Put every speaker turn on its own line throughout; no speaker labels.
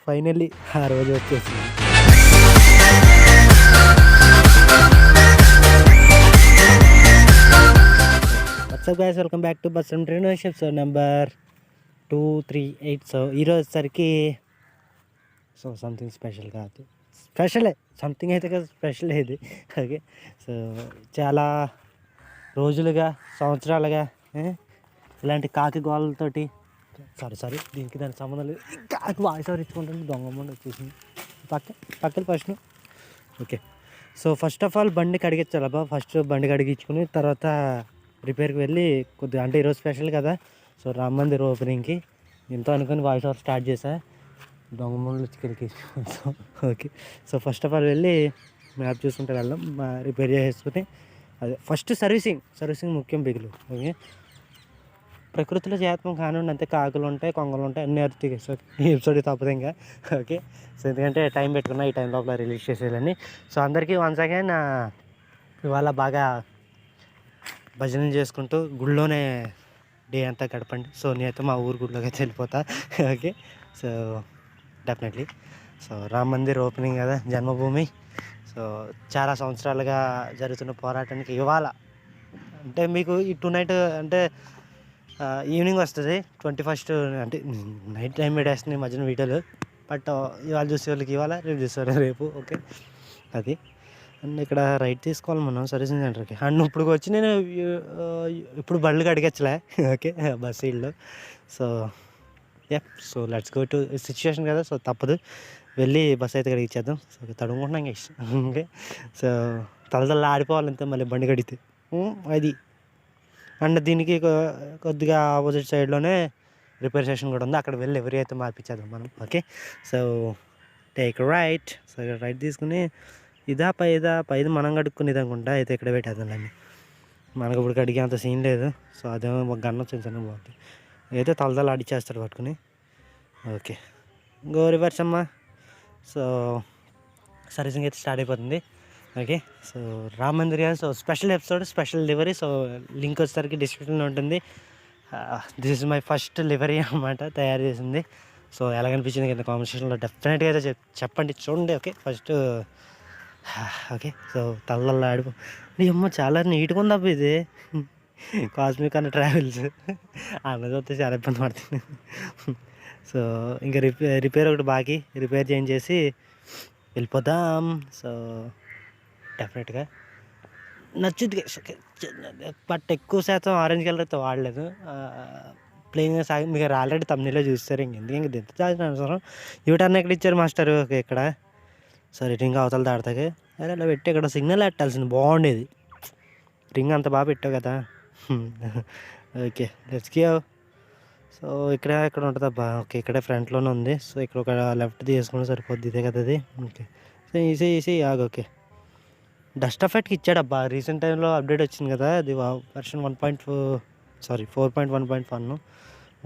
Finally ఆ రోజు వచ్చేసింది. WhatsApp guys, welcome back to bus trainers episode number 238. So ఈరోజు వచ్చేసరికి సో సంథింగ్ స్పెషల్ కాదు, స్పెషలే సంథింగ్ అయితే కదా, స్పెషల్ ఇది. ఓకే, సో చాలా రోజులుగా సంవత్సరాలుగా ఇలాంటి కాకి గోళ్ళతోటి సారీ దీనికి దానికి సంబంధం లేదు. కాకి వాయిస్ ఓవర్ ఇచ్చుకుంటుంది, దొంగమ్మ వచ్చేసింది పక్కన first. Okay, so first of all బండి కడిగించాలబ్బా. ఫస్ట్ బండి కడిగించుకుని తర్వాత రిపేర్కి వెళ్ళి కొద్దిగా, అంటే ఈరోజు స్పెషల్ కదా, సో రామ్ మందిర్ ఓపెనింగ్కి ఎంతో అనుకుని వాయిస్ ఓవర్ స్టార్ట్ చేశా. దొంగమూళ్ళు చికెన్కి. So okay, so first of all వెళ్ళి మ్యాప్ చూసుకుంటే వెళ్ళాం, రిపేర్ చేసుకుని అదే ఫస్ట్ సర్వీసింగ్ ముఖ్యం బిగులు. ఓకే, ప్రకృతిలో చేతం కానివ్వండి, అంతే కాకులు ఉంటాయి, కొంగలు ఉంటాయి, అన్నీ అరుతాయి. సో ఈ ఎపిసోడ్ తప్పదు ఇంకా. ఓకే, సో ఎందుకంటే టైం పెట్టుకున్నా, ఈ టైం లోపల రిలీజ్ చేసేయాలని. సో అందరికీ వన్స్ అగైన్ ఇవాళ బాగా భజనలు చేసుకుంటూ గుళ్ళోనే డే అంతా గడపండి. సో నేనైతే మా ఊరు గుడిలోకి అయితే వెళ్ళిపోతా. Okay, so definitely so Ram Mandir opening కదా, జన్మభూమి. సో చాలా సంవత్సరాలుగా జరుగుతున్న పోరాటానికి ఇవాళ, అంటే మీకు ఈ నైట్ అంటే ఈవినింగ్ వస్తుంది 21st, అంటే నైట్ టైం పెట్టేస్తుంది మధ్యన వీడియోలు. బట్ ఇవాళ చూసే వాళ్ళకి ఇవాళ, రేపు చూసే వాళ్ళకి రేపు. ఓకే, అది అండ్ ఇక్కడ రైట్ తీసుకోవాలి మనం సర్వీసింగ్ సెంటర్కి. అండ్ ఇప్పుడు వచ్చి నేను ఇప్పుడు బళ్ళు అడిగచ్చలే. ఓకే, బస్ సీడ్లో. So so let's go to situation కదా, సో తప్పదు, వెళ్ళి బస్ అయితే కడిగిచ్చేద్దాం. సో తడుముకుంటున్నాం ఇంకా ఇష్టం. ఓకే, సో తలదల్లా ఆడిపోవాలంతే మళ్ళీ బండి కడిగితే అది. అండ్ దీనికి కొద్దిగా ఆపోజిట్ సైడ్లోనే రిపేర్ స్టేషన్ కూడా ఉంది, అక్కడ వెళ్ళి ఎవరి అయితే మార్పించేద్దాం మనం. Okay, so take right. So ఇక్కడ రైట్ తీసుకుని పైది మనం కడుక్కునేది అనుకుంటా, అయితే ఇక్కడ పెట్టేద్దాండి. మనకు ఇప్పుడు కడిగే అంత సీన్ లేదు. సో అదేమో ఒక గన్న వచ్చింది బాగుంటుంది, అయితే తలదల ఆడిచ్చేస్తాడు పట్టుకుని. ఓకే, గో రివర్స్ అమ్మా. సో సర్వీసింగ్ అయితే స్టార్ట్ అయిపోతుంది. ఓకే, సో రామ్ మందిర్ గారు, so special episode, special livery. So link వచ్చేసరికి డిస్క్రిప్షన్లో ఉంటుంది. This is my first livery అన్నమాట, తయారు చేసింది. సో ఎలాగనిపించింది కింద కాంపిటీషన్లో డెఫినెట్గా అయితే చెప్పండి, చూడండి. ఓకే, ఫస్ట్ ఓకే, సో తలల్లో ఆడిపో. నీ అమ్మ చాలా నీట్గా ఉంది అబ్బా ఇది, కాస్మిక్ అన్న ట్రావెల్స్ అన్నది వస్తే చాలా ఇబ్బంది పడుతుంది. సో ఇంకా రిపేర్ ఒకటి బాకీ, రిపేర్ చేయించేసి వెళ్ళిపోదాం. సో డెఫినెట్గా నచ్చుద్ది, బట్ ఎక్కువ శాతం ఆరెంజ్ కలర్ అయితే వాడలేదు. ప్లెయిన్గా సాగి మీకు ఆల్రెడీ తమ్ములో చూస్తారు. ఇంక ఎంత చార్జిన అవసరం. యూటర్న్ ఎక్కడ ఇచ్చారు మాస్టర్? ఓకే, ఇక్కడ సో రింగ్ అవతల దాడతాకి, అరే అలా పెట్టి ఇక్కడ సిగ్నల్ పెట్టాల్సింది బాగుండేది. రింగ్ అంత బాగా పెట్టావు కదా. Okay, let's go. సో ఇక్కడ ఉంటుంది అబ్బా. ఓకే, ఇక్కడే ఫ్రంట్లోనే ఉంది. సో ఇక్కడ ఒక లెఫ్ట్ తీసుకుని సరిపోద్ది, ఇదే కదా అది. ఓకే, సో ఈసీ ఆగు. ఓకే, డస్ట్ ఎఫెక్ట్కి ఇచ్చాడబ్బా, రీసెంట్ టైంలో అప్డేట్ వచ్చింది కదా, అది వర్షన్ 4.1.1.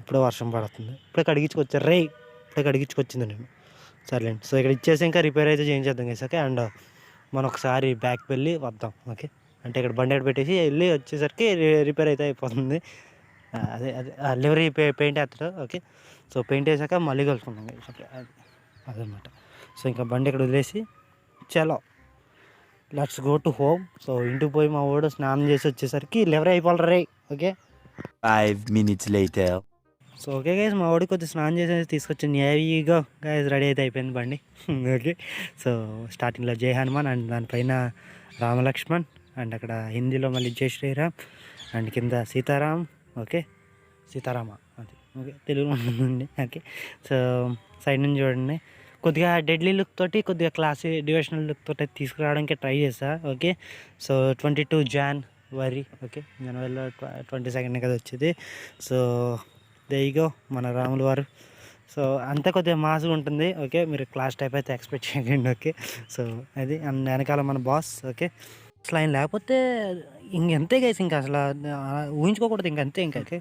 ఇప్పుడే వర్షం పడుతుంది, ఇప్పుడే కడిగించుకొచ్చారు ఇప్పుడే కడిగించుకొచ్చింది నేను. సర్లేండి, సో ఇక్కడ ఇచ్చేసి ఇంకా రిపేర్ అయితే చేయించేద్దాం గైస్. ఓకే, అండ్ మనం ఒకసారి బ్యాక్ వెళ్ళి వద్దాం. ఓకే, అంటే ఇక్కడ బండి పెట్టేసి వెళ్ళి వచ్చేసరికి రిపేర్ అయితే అయిపోతుంది. అదే లివరీ పెయింట్ వేస్తాడు. ఓకే, సో పెయింట్ వేసాక మళ్ళీ కలుసుకుందాం గైస్. ఓకే, అదనమాట. సో ఇంకా బండి ఇక్కడ వదిలేసి చలో let's go to home. So ఇంటికి పోయి మా వాడు స్నానం చేసి వచ్చేసరికి లివరీ అయిపోవాలి. Okay,
5 minutes later.
So okay guys, మా వాడికి కొద్దిగా స్నానం చేసేసి తీసుకొచ్చి నేవీగా గైస్ రెడీ అయితే అయిపోయింది బండి. ఓకే, సో స్టార్టింగ్లో జై హనుమాన్, అండ్ దానిపైన రామలక్ష్మణ్, అండ్ అక్కడ హిందీలో మళ్ళీ జై శ్రీరామ్, అండ్ కింద సీతారాం. ఓకే, సీతారామ అది. ఓకే, తెలుగులో ఉంటుందండి. ఓకే, సో సైడ్ నుంచి చూడండి, కొద్దిగా డెడ్లీ లుక్ తోటి, కొద్దిగా క్లాసీ డివోషనల్ లుక్ తోటి తీసుకురావడానికి ట్రై చేస్తా. ఓకే, సో 22 జనవరి. ఓకే, జనవరిలో 22nd కదా వచ్చేది. సో దేయిగో మన రాముల వారు. సో అంతే, కొద్దిగా మాస్గా ఉంటుంది. ఓకే, మీరు క్లాస్ టైప్ అయితే ఎక్స్పెక్ట్ చేయకండి. ఓకే, సో అది అండ్ వెనకాల మన బాస్. ఓకే, అసలు ఆయన లేకపోతే ఇంకెంతే గైస్, ఇంకా అసలు ఊహించుకోకూడదు ఇంకంతే. ఓకే,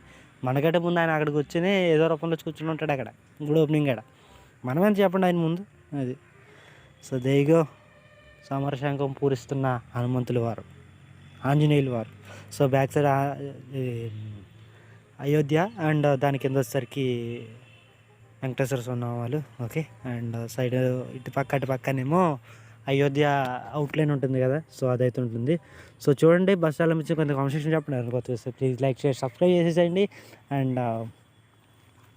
మనకంటే ముందు ఆయన అక్కడికి వచ్చి ఏదో రూపంలో వచ్చి కూర్చుని ఉంటాడు అక్కడ గుడి ఓపెనింగ్ కాడ. మనమేం చెప్పండి ఆయన ముందు అది. సో దేయిగో సమరశంఖం పూరిస్తున్న హనుమంతుల వారు, ఆంజనేయులు వారు. So back side Ayodhya, and దాని కింద వచ్చేసరికి వెంకటేశ్వర స్వామి వాళ్ళు. ఓకే, అండ్ సైడ్ ఇటు పక్కనేమో అయోధ్య అవుట్లైన్ ఉంటుంది కదా, సో అదైతే ఉంటుంది. సో చూడండి, బస్ స్టాండ్ నుంచి కొంత కాన్వర్సేషన్ చెప్పండి. కొత్త ప్లీజ్ లైక్ షేర్ సబ్స్క్రైబ్ చేసేసేయండి. అండ్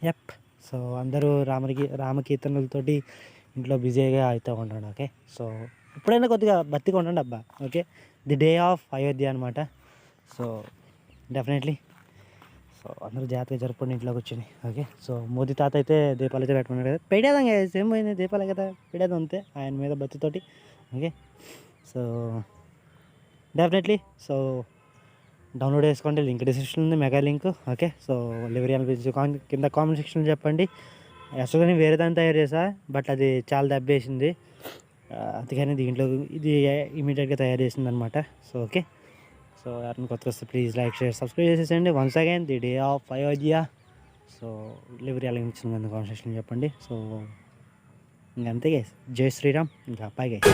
యప్, సో అందరూ రామకీర్తనలతోటి ఇంట్లో బిజీగా అవుతూ ఉంటాడు. ఓకే, సో ఎప్పుడైనా కొద్దిగా భక్తిగా ఉండండి అబ్బా. Okay, the day of Ayodhya అనమాట. సో డెఫినెట్లీ సో అందరూ జాగ్రత్తగా జరుపుకోండి ఇంట్లోకి వచ్చి. ఓకే, సో మోదీ తాత అయితే దీపాలు అయితే పెట్టుకున్నాడు కదా, పెడేదాం కదా, సేమ్ పోయింది దీపాలే కదా, పెడేదాం అంతే ఆయన మీద భక్తితోటి. Okay, so definitely so download చేసుకోండి, లింక్ డిస్క్రిప్షన్ ఉంది, mega link. Okay, so delivery అనిపించి కింద కామెంట్ సెక్షన్లో చెప్పండి. యాక్చువల్గా వేరే దాన్ని తయారు చేసా, బట్ అది చాలా దెబ్బేసింది, అందుకని దీంట్లో ఇది ఇమీడియట్గా తయారు చేసింది అనమాట. సో ఓకే, సో ఎవరిని కొత్తగా వస్తే ప్లీజ్ లైక్ షేర్ సబ్స్క్రైబ్ చేసేసండి. Once again the day of Ayodhya. So delivery అలా ఇచ్చిన కింద కామెంట్ సెక్షన్లో చెప్పండి. సో ఇంకంతే గైస్, జై శ్రీరామ్, ఇంకా అబ్బాయి గైస్.